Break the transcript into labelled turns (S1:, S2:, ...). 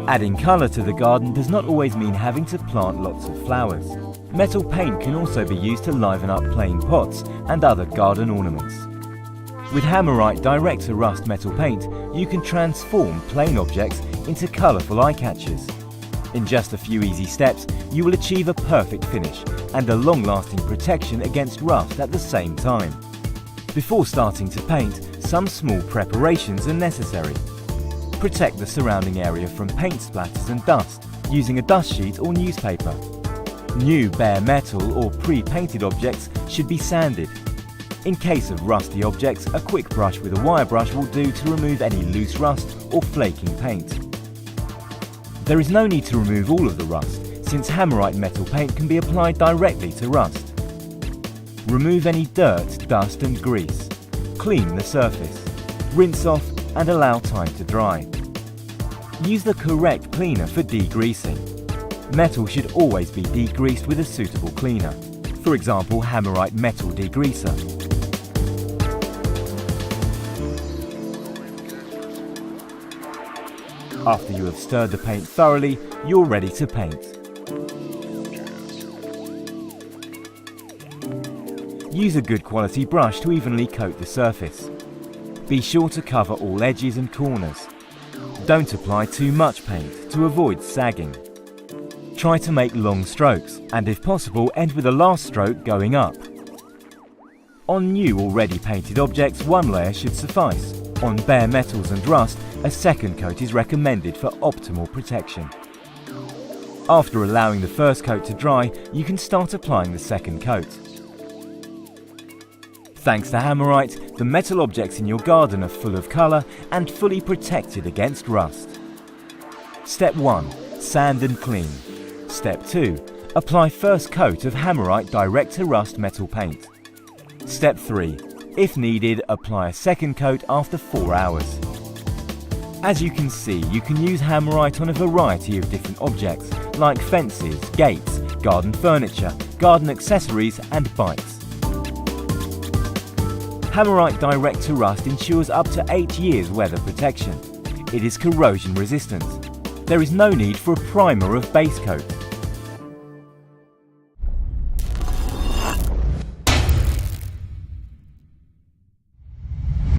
S1: Adding colour to the garden does not always mean having to plant lots of flowers. Metal paint can also be used to liven up plain pots and other garden ornaments. With Hammerite Direct to Rust metal paint, you can transform plain objects into colourful eye-catchers. In just a few easy steps, you will achieve a perfect finish and a long-lasting protection against rust at the same time. Before starting to paint, some small preparations are necessary. Protect the surrounding area from paint splatters and dust using a dust sheet or newspaper. New bare metal or pre-painted objects should be sanded. In case of rusty objects, a quick brush with a wire brush will do to remove any loose rust or flaking paint. There is no need to remove all of the rust, since Hammerite metal paint can be applied directly to rust. Remove any dirt, dust and grease. Clean the surface. Rinse off and allow time to dry. Use the correct cleaner for degreasing. Metal should always be degreased with a suitable cleaner. For example, Hammerite Metal Degreaser. After you have stirred the paint thoroughly, you're ready to paint. Use a good quality brush to evenly coat the surface. Be sure to cover all edges and corners. Don't apply too much paint to avoid sagging. Try to make long strokes and, if possible, end with the last stroke going up. On new already painted objects, one layer should suffice. On bare metals and rust, a second coat is recommended for optimal protection. After allowing the first coat to dry, you can start applying the second coat. Thanks to Hammerite, the metal objects in your garden are full of colour and fully protected against rust. Step 1. Sand and clean. Step 2. Apply first coat of Hammerite Direct to Rust metal paint. Step 3. If needed, apply a second coat after 4 hours. As you can see, you can use Hammerite on a variety of different objects like fences, gates, garden furniture, garden accessories and bikes. Hammerite Direct to Rust ensures up to 8 years weather protection. It is corrosion resistant. There is no need for a primer of base coat.